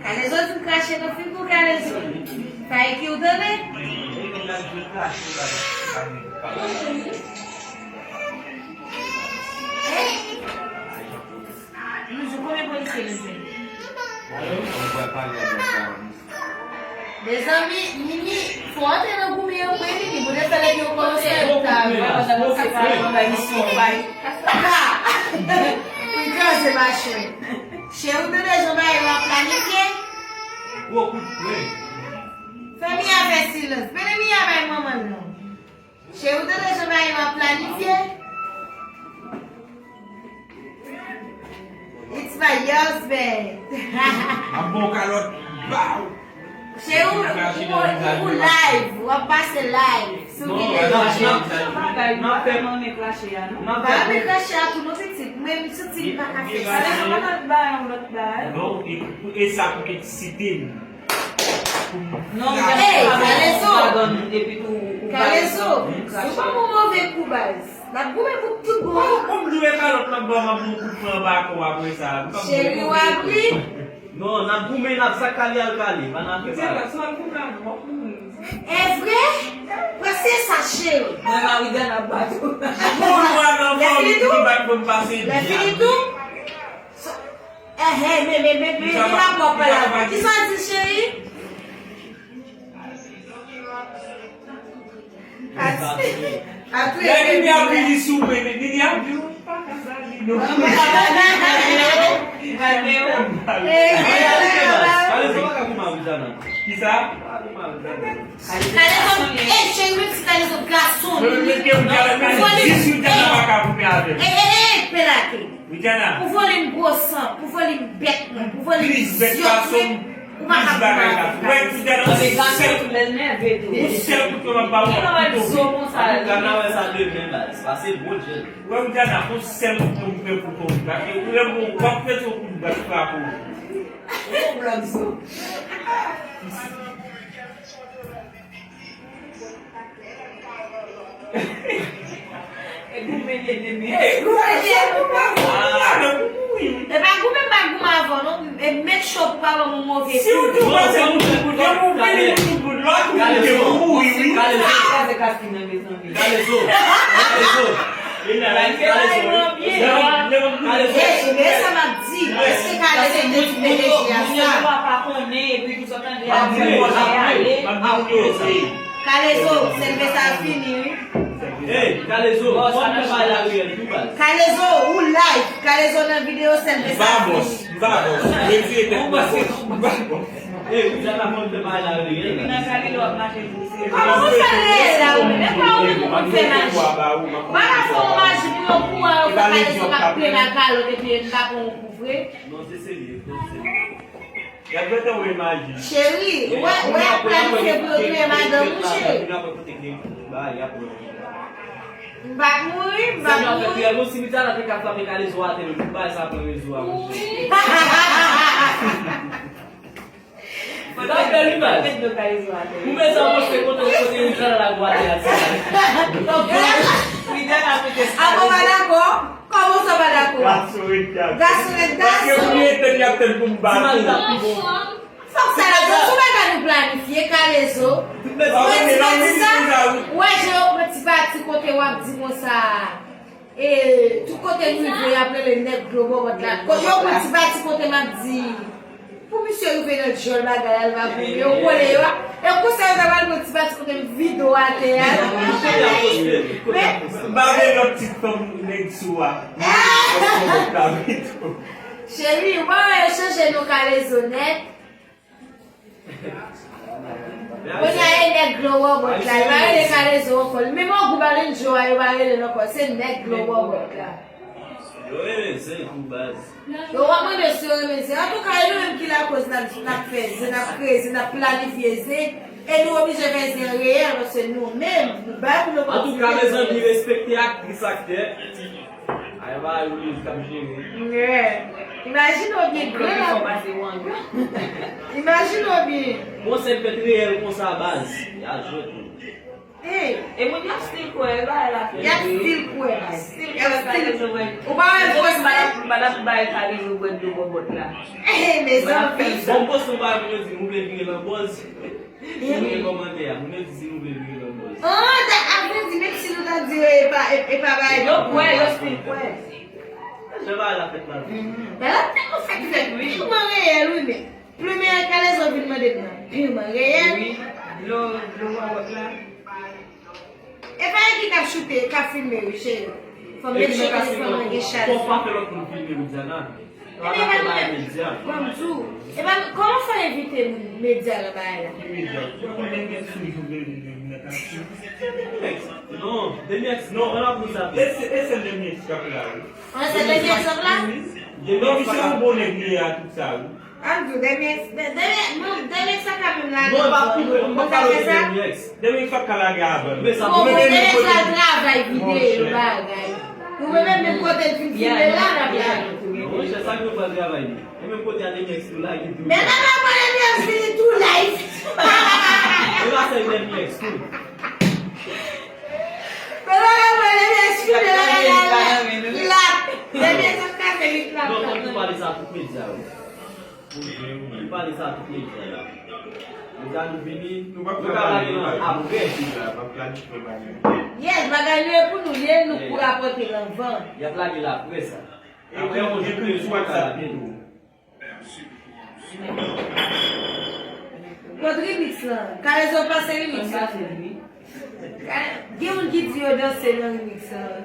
Kalezo tu cracher no film pour Kalezo. Fai que o dane. Não jogou nem por isso. Des amis, Mimi, foto não comeu com ele, por isso ela que eu coloquei, tá? Não sei para onde isso vai. Então você baixou. Chego de Deus, vai lá planificar. Família vai silêncio, pera minha vai mamãe não. Chego de Deus, vai lá planificar. It's my husband. A boca ela. Chego o live, o passe live. Não tem mãe clachear, não? Vai me clachear, tu não tem tipo, mesmo se tu para café. Não, e sabe porque se tem. Não, Kalezo, vamos mover Cubas. Na Cuba é muito bom. Como tu é caro na bomba muito para com a coisa? Chego abrir. Non, nan poume nan sakali alkali, pa nan fe pa. É vrai? Você sachê. Não, não, ainda não bate. La finito? Me la copa lá. Que só diz chéri? Ele me abriu de super, ele me abriu para casar de novo. Kalezo waka kuma vijana. Kisa? Kalezo, chega esse Kalezo garçom. Eu não tenho cara, isso não tem uma capa piada. Espera aqui. Vijana. Por volume grossão, por volume bête, por volume Please, bet garçom. Uma capa. Vai te dar um certo que eu não falo. Kana we sa de men la, se pase bon je. Vai me dar um certo que eu não tenho por conta. Eu vou fazer o que vai ficar por. É bagulho avó, não é make sure para não mover. Se eu tô fazendo tudo, eu não vejo tudo. Logo que eu fui. Kalezo. Essa madi, esse cara tem muito Kalezo, você vai estar fini. Ei, Kalezo, pode trabalhar ali, tu vai. Kalezo, o live, Kalezo na vídeo você vai estar fini. Vamos. Ei, já tá bom trabalhar ali, né? Vamos fazer, é para onde eu vou ter mais. Para formar de meu cu, eu vou Kalezo na plena calo de bien lá com o couvre. Não sei se ele, Já vai ter uma imagem. Chérie, ouais, planifier pour le madame chérie. Bagulho. Eu vou se me dar até café para ele zoar, ele não vai saber ele zoar. Mas tá bem, mas. Começar a você quando eu poder entrar na guarda assim. Agora vai dar cor. Como você vai dar cor? Gasolina. Eu queria ter um barco. Tu vai dar no planifier, Kalezo. Ouais, je vais te côté wap di comme ça. Et tout côté nous il appeler le nèg global là. Quand yo petit bâti côté m'a dit pour monsieur ouvrir notre jol bagarre va pour yo collé yo. Et pour ça ça va le petit bâti côté vidéo à terre. Babe notre petit comme nèg soua. Chérie, ouais, changer nos Kalezo net. When I neck glow up, but like I can't so call me more good than Joe. I will not say neck glow up. Eu sei, Cubas. Eu amo de senhor me dizer, ah, tu caiu mesmo que lá coisa na fez, na crise, na planifier, e não oblige a fazer real, você não mesmo, vai pro meu. En tout cas, mes amis, respectez actrice acteur. Aí vai o livro caminho. Imagina o bem. Imagina o bem. Você peut réel com sa base. Il a joué tout. Hey, E moun yo still kwe, ba la fe. ya still kwe. Still Ya kwe still. kwe kwe. Ou ba wè fos ba? Badat bay kali nou gwen do bobot la. Eh, mes amis. Bon post nou ba mwen di nou ble vire lan boz. Mwen komante ya, mwen di si nou ble vire lan boz. Oh, da avè di mek si nou ta di e pa bay. Yo kwe, yo still kwe. Je ba la fet la. Ben la, te kon fèk. Pou man reyel, oui, men. Plume kalè zo vin mwen dek nan. Pou man reyel. Oui, lo bobot la. E pa yon ki kap chute, kap filme, oui, chè. Fò mwen chè kase fò man ge chal. Pou pa fè lòk nou filme ou djanan. E ben yon bonjou. E ben, koman fò evite medya la bay la? Non, Demiex, non, on a pou sa. Ese Demiex kap la. On se demye sop la? Non, mi se ou bonen liye a tout sa ou. Anjou, demye sa kap mwen la. Non, ba pou, on pa palo de Demiex. Demiex kap kalage aban. Ou mwen sa travay vide yo bagay. Ou mwen men kote filme la na blan. Non, je sa ki ou pa travay ni. E men kote a Demiex tou la ki tou. Men nan mwen mwen yon fini tou life. E la se Demiex tou. Men nan mwen yon fini la. Demye sa kap mwen la. Non, kon tou pale sa tout medya ou. Tou pale sa tout medya la. Mwen jan nou vini, nou kalage nan apre. Yes, bagay nou e pou nou liye nou pou rapote lan van. Ya plage la apre sa. Apre on jè pou sou kalage nou. Kod remix lan. Kare zo pase remix lan. Gen moun ki di yo danse lan remix lan.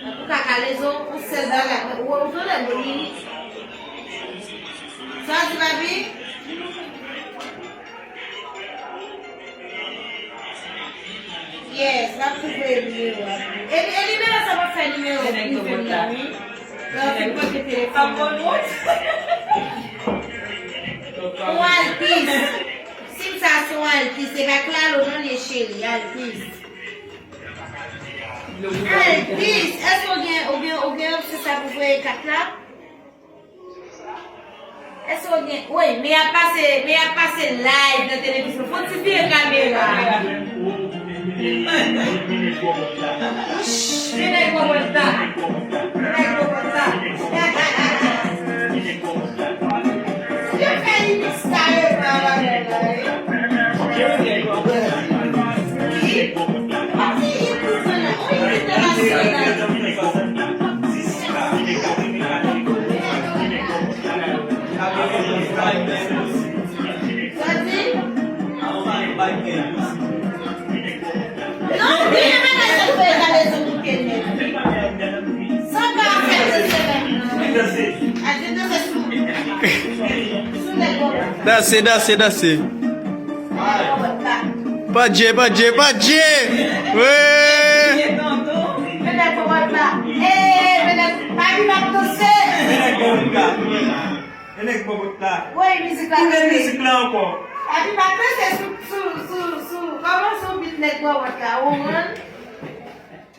Pou kakale zo, ou sel da la. Ou zo la moni. Sa di babi? Yes, la pou fwe numero. E numero sa pa fwe numero. Se nek do bota. La pou fwe te telefon. Un altis. Sim sa son altis. E ba klaro nan ye cheli. Altis. Altis. Es ou gen se sa pou fwe kat la? Es ou gen? Oui, me a pase live na televizyon. Fon ti piye kamera. Mene kwa wata. Yo fè yi mistaye pa la relay. Ati yi pou fè la. O yi internasyonal. Sati? Non, bine mè nan se fè kale zo nou kene. San ka fè se se ven. A di do se sou. Sou le go. Dase. Badje. Ouais. Mene kwa wata. Mene pabi bak to se. Enek bobot la. Woy, mizik la. Kou le mizik la anko. Abi bak to se sou. Koman sou bit nek kwa wata? Ou man?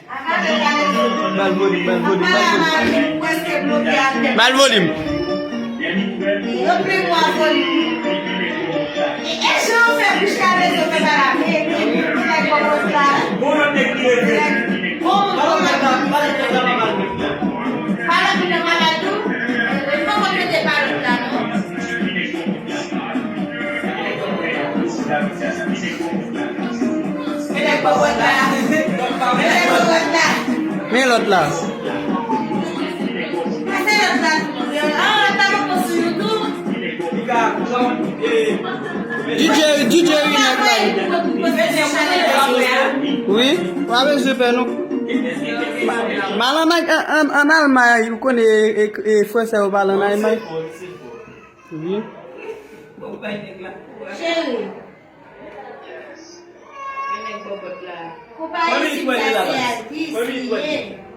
Aman de kale zo. Mal volume. Aman weste bloke ate. Mal volume. Yo pri mwa volume. E jan fè bouche kale zo fè barame. Nek kwa wata. Bonan nek liye. Para bine maladou. Mwen kon te parou la nou. Mene kwa wata. Men lot la. Ase yon la nou. Ta mwen kon sou YouTube. DJ nek la. Oui, wame super nou. Malan an almay, yon kon e fwese ou balan ay may. Oui. Chéri. Kou pa yi si sa se artiste.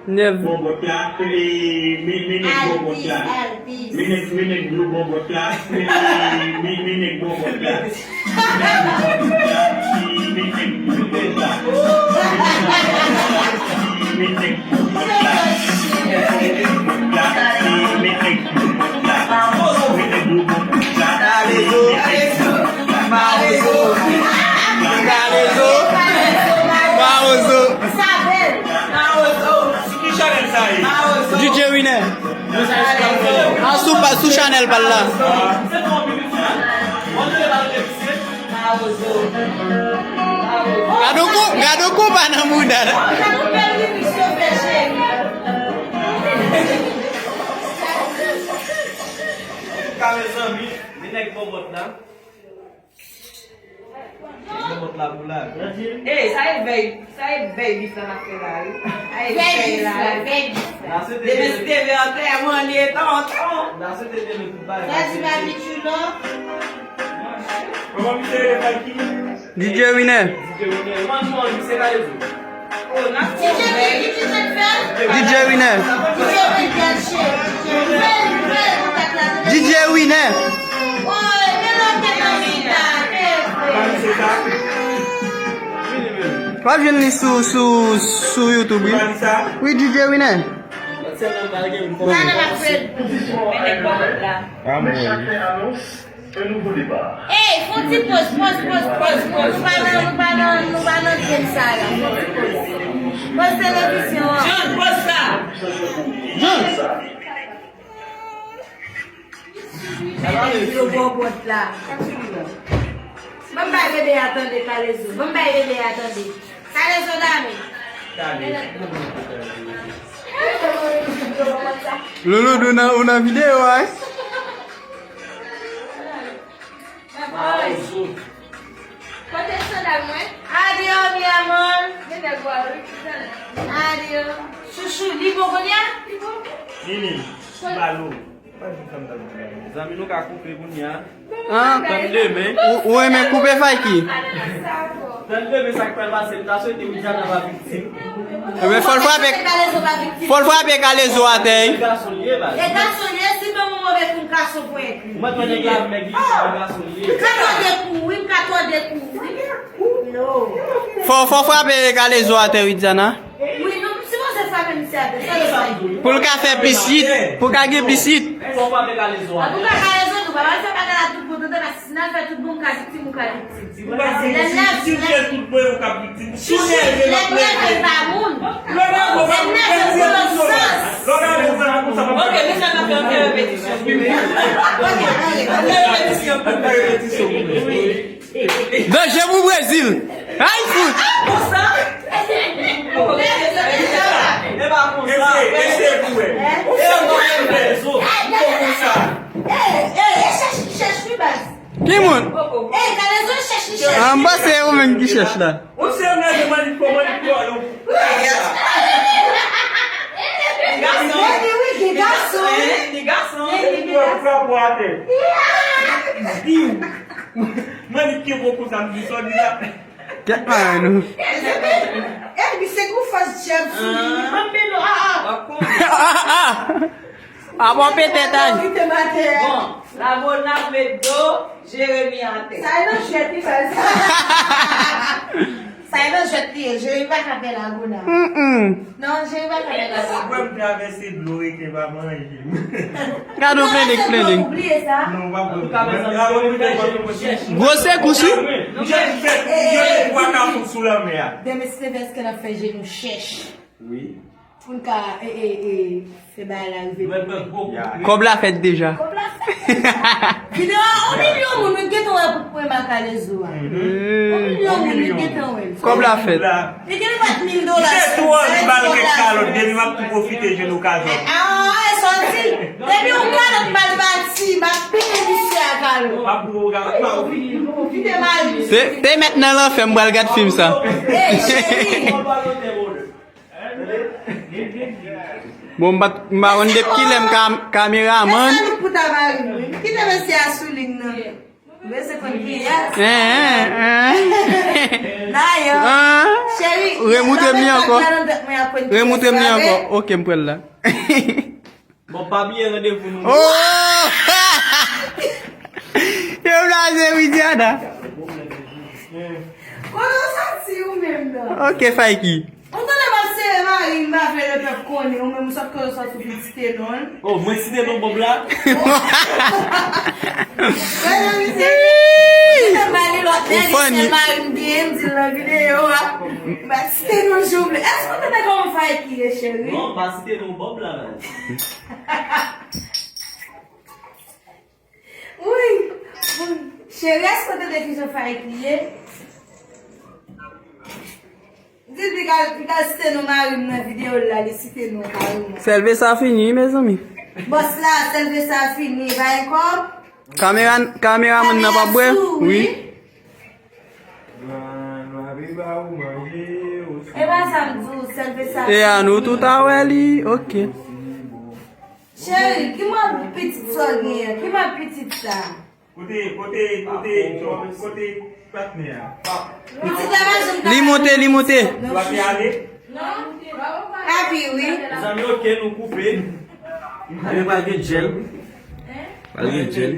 Nev. Bobot la. Menek bobot la. Artiste. Menek blue bobot la. Menek bobot la. Allez, Sous Chanel par là. C'est ton bébé final. On te l'a dépisé. Gado ko pa na muda. Cabeça, me nek bobot là. Bobot là pour là. Eh, sai veio de na Ferrari. Aí veio lá. Là c'était Deve teve até a mania tão. là c'était le tout bas. Vas-y, ma biche, là. Comment vous avez fait qui? DJ Winner. Moi, c'est là les autres. Oh, na DJ, qu'est-ce que tu fais? DJ Winner. DJ, regarde, chérie. DJ Winner. Oh, mais non, t'es dans Comment c'est ça? Pas je l'ai sur YouTube. Oui. Comment ça? Oui, DJ Winner. C'est un gars qui Ça ne va pas. Ah, moi. Un nouveau débat. Hey, faut que tu poses. Nous allons dire ça, là. Pose télévision. John, pose ça. Le robot là. Bon, bah, aider, attendez, Calezo. Bon, bah, aider, attendez. Calezo, dame. Lolo dona una vidéo, hein? Adiós, mi amor. Adiós. Chuchu, libogonia? Nini, balo. Les amis, nous avons coupé pour nous. Ah, Dans deux mains. ou aime couper fay qui? Dans deux mains, ça peut passer. La suite, il y a une victime. Mais faut le frapper Calezo à terre. Les gars sont liés, là. Les garçons, si vous m'avez un casse au point. Moi, je vais dire, mais les gars sont liés. Carton de coups. Non. Faut frapper Calezo à terre, Widzana. Oui, non, si vous êtes pas même ça, Pour le café piscite, pour gagner piscite. Il faut pas avec les en autres. tout cas, Calezo, nous allons faire la toute beauté de la sinon, fait tout bon qualité, mon qualité. Si j'ai tout bon au capitaine, si j'ai Les nerfs, pas moun. Ok, mais ça m'a fait une répétition. Donc, je vous Brésil. Aïe, foot. Pour ça? Et pas pour ça. Qui moun? Hey, Calezo, cherche. En bas, c'est vous-même qui cherche là. On s'est amené à demander comment il faut. Oui, garçon. Les garçons. Il faut faire pour la tête. Moi, je suis beaucoup ça me dit ça. Qu'est-ce que nous? Eh, mais c'est qu'on fasse jam. Ah bon, peut-être. Bon, la bonne avec dos, Jérémy en tête. Ça y est, je vais te faire ça. Ça y est, je vais pas taper la bonne. Non, je vais pas taper la bonne. Pourquoi me traverser de l'eau et que va manger? Regarde au plein. Oubliez ça. Non, va En tout cas, mes amis, Gros cousu? Je vois qu'un sous la mer. Demain, c'est parce qu'elle a fait, je nous cherche. oui. Pour le cas, c'est bien la Comme la fête déjà. Vidéo, on million, on get on pour ma Calezo. On million, on get on. Comme la fête. Et quel va $1000? C'est toi, tu vas le calme, dès que tu profiter de l'occasion. Ah, elles sont ici. Depuis on parle de mal bâti, ma péninsule à Calo. Pas pour regarder. Profitez mal. T'es maintenant là, fais moi regarder film ça. Hey, chérie. Bon, m'a on dep qui l'aime caméraman. Essa não puta barulho. Que deve ser a sulinha? Vê se quando que Nayo. Chérie. Remontez-moi encore. Remontez-moi encore. Ok, m'prends là. Bon, pas bien, rendez-vous nous. Oh! Eu blasé, Widiana. Quando senti o mesmo. Ok, faz aqui. On va se marier, va faire le peuple connaît, on même sauf que ça se publicité non. Oh, moi, si t'es dans Bob là. Est-ce que tu as comme faire qui est chérie? Non, pas si t'es dans Bob là. Oui. Chérie, est-ce que tu as déjà fait crier? Dis-lui que c'était nous dans la vidéo là, c'était nous. Selve sa fini, mes amis. Boss là, selve ça fini, va encore? Caméra moun n'a pas boué? Oui. Et bien, ça me dit, selve ça. Et à nous tout à ouais li, ok. Chérie, qui m'a petite soeur, qui m'a petite ça? Côté partenaire. Petite la Li monte. Tu vas y aller? Ah puis oui. Les amis, ok, nous couper. Allez, pas de gel. Pas de gel.